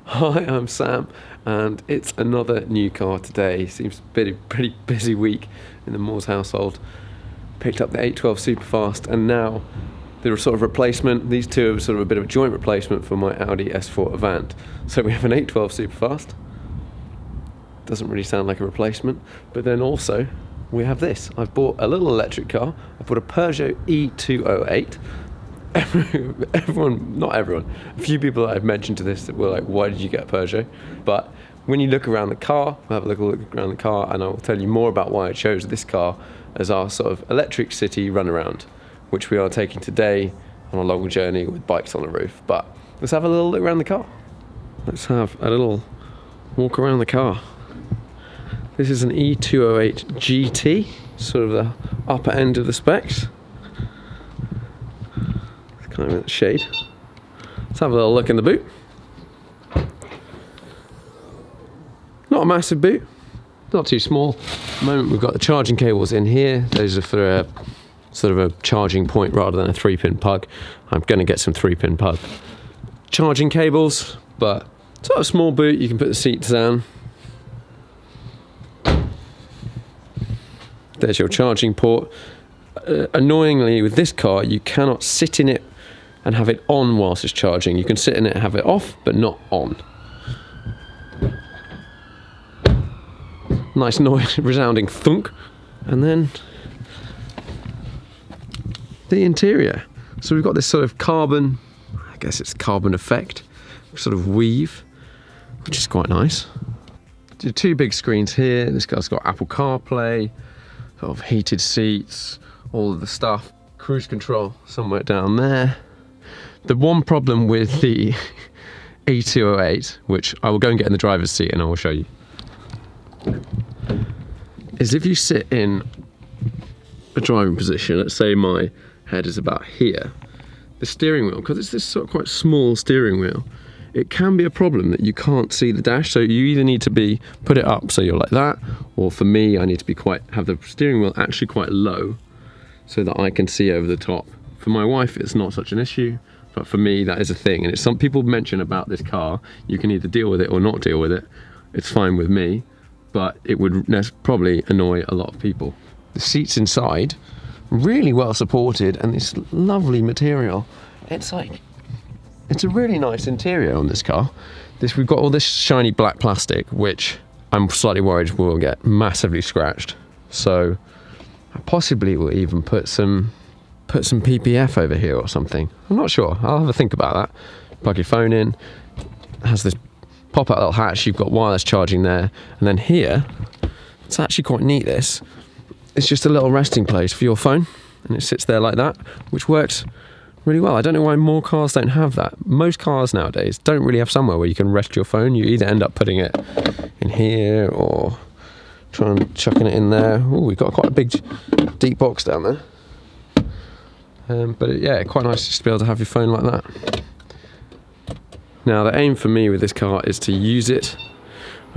Hi, I'm Sam, and it's another new car today. Seems to be a pretty busy week in the Moores household. Picked up the 812 Superfast, and now they're a sort of replacement. These two are sort of a bit of a joint replacement for my Audi S4 Avant. So we have an 812 Superfast. Doesn't really sound like a replacement, but then also we have this. I've bought a little electric car. I bought a Peugeot e208. Not everyone, a few people that I've mentioned to this that were like, why did you get a Peugeot? But when you look around the car, we'll have a look around the car, and I'll tell you more about why I chose this car as our sort of electric city runaround, which we are taking today on a long journey with bikes on the roof. But let's have a little look around the car. Let's have a little walk around the car. This is an e208 GT, sort of the upper end of the specs. Kind of in the shade. Let's have a little look in the boot. Not a massive boot, not too small. At the moment we've got the charging cables in here. Those are for a sort of a charging point rather than a 3-pin plug. I'm going to get some 3-pin plug charging cables, but sort of small boot. You can put the seats down. There's your charging port. Annoyingly with this car you cannot sit in it and have it on whilst it's charging. You can sit in it and have it off, but not on. Nice noise, resounding thunk. And then the interior. So we've got this sort of carbon, I guess it's carbon effect, sort of weave, which is quite nice. Two big screens here. This car's got Apple CarPlay, sort of heated seats, all of the stuff. Cruise control somewhere down there. The one problem with the e208, which I will go and get in the driver's seat and I will show you, is if you sit in a driving position, let's say my head is about here, the steering wheel, because it's this sort of quite small steering wheel, it can be a problem that you can't see the dash. So you either need to put it up so you're like that, or for me I need to have the steering wheel actually quite low so that I can see over the top. For my wife it's not such an issue, but for me that is a thing, and it's some people mention about this car, you can either deal with it or not deal with it. It's fine with me, but it would probably annoy a lot of people. The seats inside, really well supported, and this lovely material. It's a really nice interior on this car. We've got all this shiny black plastic, which I'm slightly worried will get massively scratched. So I possibly will even put some PPF over here or something. I'm not sure. I'll have a think about that. Plug your phone in. It has this pop-out little hatch. You've got wireless charging there. And then here, it's actually quite neat, this. It's just a little resting place for your phone. And it sits there like that, which works really well. I don't know why more cars don't have that. Most cars nowadays don't really have somewhere where you can rest your phone. You either end up putting it in here or chucking it in there. Oh, we've got quite a big, deep box down there. But yeah, quite nice just to be able to have your phone like that. Now the aim for me with this car is to use it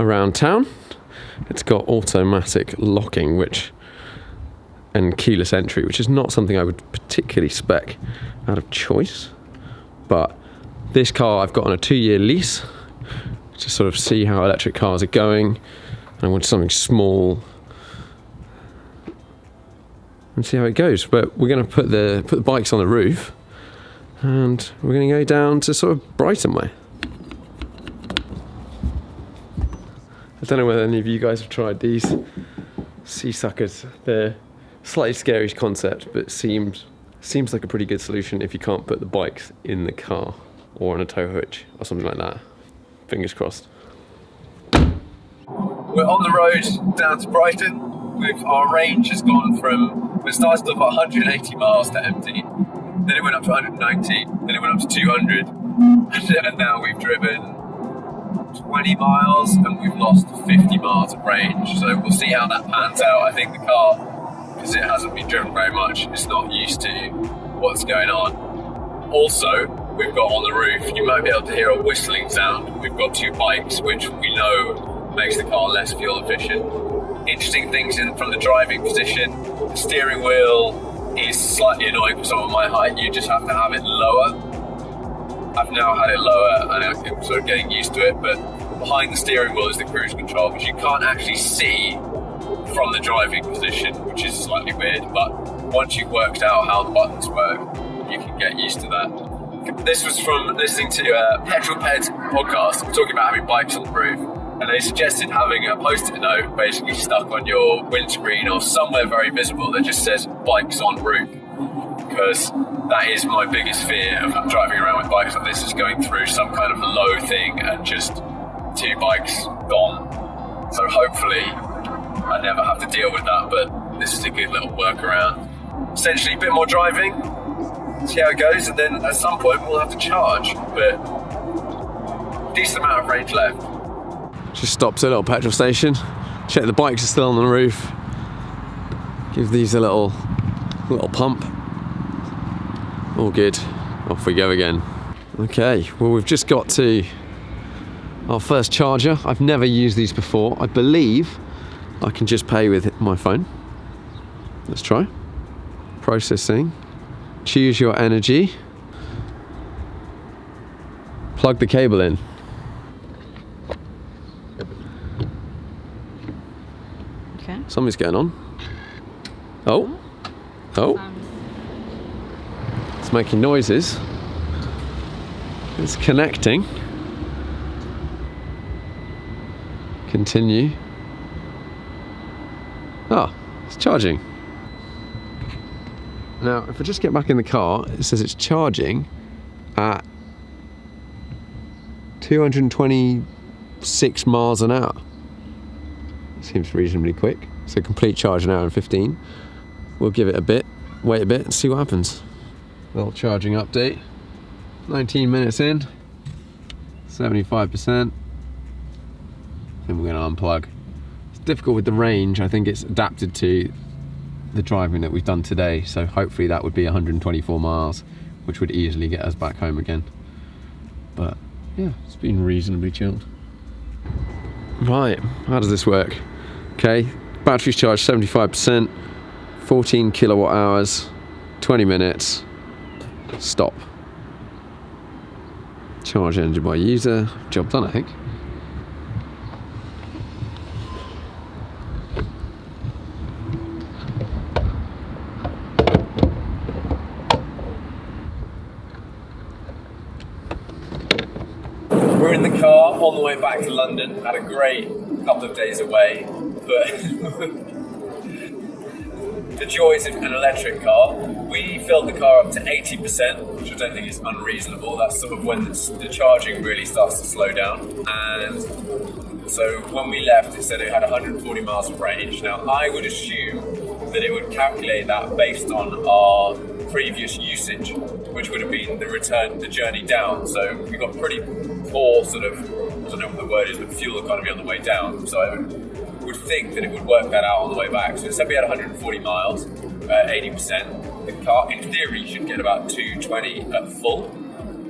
around town. It's got automatic locking and keyless entry, which is not something I would particularly spec out of choice. But this car I've got on a 2-year lease to sort of see how electric cars are going. I want something small and see how it goes. But we're going to put the bikes on the roof, and we're going to go down to sort of Brighton way. I don't know whether any of you guys have tried these Seasuckers. They're slightly scary concept, but seems like a pretty good solution if you can't put the bikes in the car or on a tow hitch or something like that. Fingers crossed. We're on the road down to Brighton. Our range has gone from, we started off at 180 miles to empty, then it went up to 190, then it went up to 200, and now we've driven 20 miles and we've lost 50 miles of range. So we'll see how that pans out. I think the car, because it hasn't been driven very much, it's not used to what's going on. Also, we've got on the roof, you might be able to hear a whistling sound. We've got 2 bikes, which we know makes the car less fuel efficient. Interesting things from the driving position. The steering wheel is slightly annoying for someone my height. You just have to have it lower. I've now had it lower and I'm sort of getting used to it, but behind the steering wheel is the cruise control, which you can't actually see from the driving position, which is slightly weird, but once you've worked out how the buttons work, you can get used to that. This was from listening to a Petrol Ped's podcast talking about having bikes on the roof, and they suggested having a post-it note basically stuck on your windscreen or somewhere very visible that just says bikes on roof, because that is my biggest fear of driving around with bikes like this, is going through some kind of low thing and just 2 bikes gone. So hopefully I never have to deal with that, but this is a good little workaround. Essentially a bit more driving, see how it goes, and then at some point we'll have to charge, but decent amount of range left. Just stopped at a little petrol station, check the bikes are still on the roof, give these a little pump. All good, off we go again. Okay, well we've just got to our first charger. I've never used these before. I believe I can just pay with my phone. Let's try. Processing. Choose your energy. Plug the cable in. Okay. Something's going on. Oh. It's making noises. It's connecting. Continue. Ah, it's charging. Now, if I just get back in the car, it says it's charging at 226 miles an hour. Seems reasonably quick. So complete charge an hour and 15. We'll give it a bit, wait a bit and see what happens. Little charging update. 19 minutes in, 75%. Then we're going to unplug. It's difficult with the range. I think it's adapted to the driving that we've done today, so hopefully that would be 124 miles, which would easily get us back home again. But yeah, it's been reasonably chilled. Right, how does this work? Okay, battery's charged 75%, 14 kilowatt hours, 20 minutes, stop. Charge engine by user, job done I think. We're in the car on the way back to London. Had a great couple of days away, but the joys of an electric car. We filled the car up to 80%, which I don't think is unreasonable. That's sort of when the charging really starts to slow down. And so when we left, it said it had 140 miles of range. Now, I would assume that it would calculate that based on our previous usage, which would have been the journey down. So we got pretty poor sort of, I don't know what the word is, but fuel economy on the way down. So I would think that it would work that out on the way back. So it said we had 140 miles, 80%. The car, in theory, should get about 220 at full,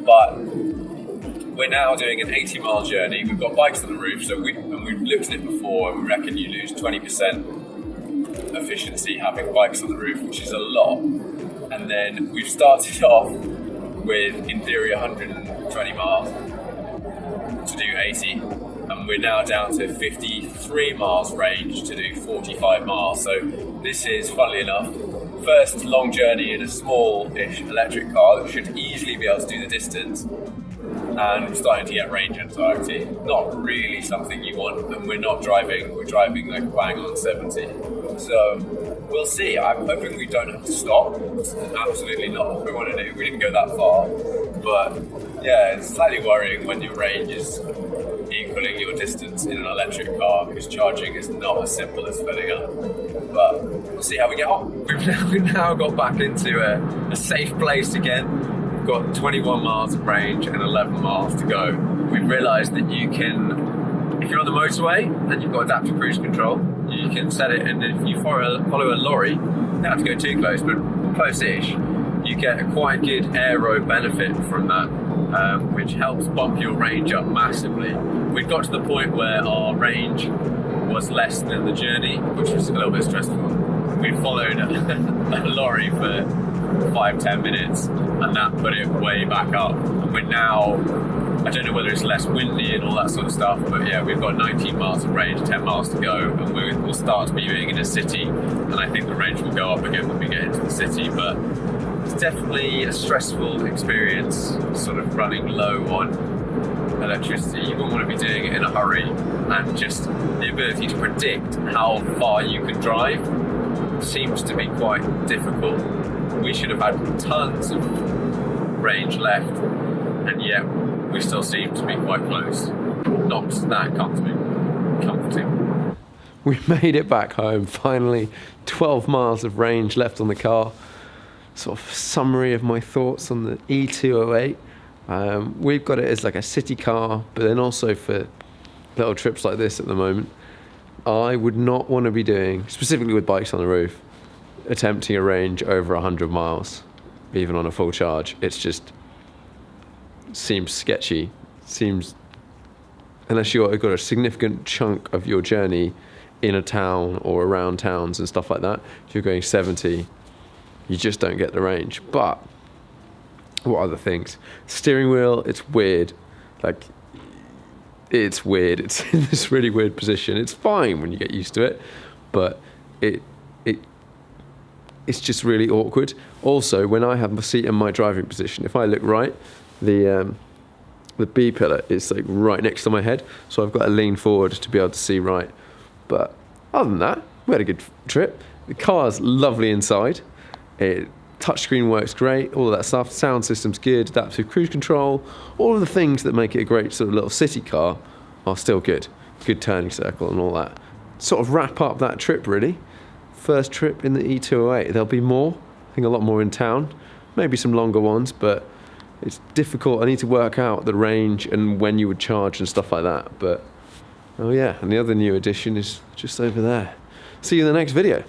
but we're now doing an 80-mile journey. We've got bikes on the roof, so we've looked at it before, and we reckon you lose 20% efficiency having bikes on the roof, which is a lot. And then we've started off with, in theory, 120 miles to do 80, and we're now down to 53 miles range to do 45 miles. So this is, funnily enough, first long journey in a small-ish electric car that should easily be able to do the distance. And we're starting to get range anxiety. Not really something you want, and we're driving like bang on 70. So we'll see. I'm hoping we don't have to stop. It's absolutely not what we want to do. We didn't go that far. But yeah, it's slightly worrying when your range is equaling your distance in an electric car, because charging is not as simple as filling up. But we'll see how we get on. We've now got back into a safe place again. We've got 21 miles of range and 11 miles to go. We've realised that you can, if you're on the motorway and you've got adaptive cruise control, you can set it, and if you follow a lorry, you don't have to go too close, but close-ish, you get a quite good aero benefit from that, which helps bump your range up massively. We've got to the point where our range was less than the journey, which was a little bit stressful. We followed a lorry for 5-10 minutes, and that put it way back up. And we're now, I don't know whether it's less windy and all that sort of stuff, but yeah, we've got 19 miles of range, 10 miles to go, and we'll start to be being in a city, and I think the range will go up again when we get into the city. But it's definitely a stressful experience, sort of running low on electricity. You wouldn't want to be doing it in a hurry, and just the ability to predict how far you can drive seems to be quite difficult. We should have had tons of range left, and yet we still seem to be quite close. Not that comforting. We made it back home, finally. 12 miles of range left on the car. Sort of summary of my thoughts on the e208. We've got it as like a city car, but then also for little trips like this at the moment. I would not want to be doing, specifically with bikes on the roof, attempting a range over 100 miles, even on a full charge. It's just seems sketchy. Seems, unless you've got a significant chunk of your journey in a town or around towns and stuff like that, if you're going 70, you just don't get the range. But what other things? Steering wheel, it's weird. Like, it's weird. It's in this really weird position. It's fine when you get used to it, but it's just really awkward. Also, when I have my seat in my driving position, if I look right, the B pillar is like right next to my head, so I've got to lean forward to be able to see right. But other than that, we had a good trip. The car's lovely inside. Touchscreen works great, all of that stuff. Sound system's good, adaptive cruise control. All of the things that make it a great sort of little city car are still good. Good turning circle and all that. Sort of wrap up that trip, really. First trip in the e208. There'll be more. I think a lot more in town. Maybe some longer ones, but it's difficult. I need to work out the range and when you would charge and stuff like that. But, oh yeah, and the other new addition is just over there. See you in the next video.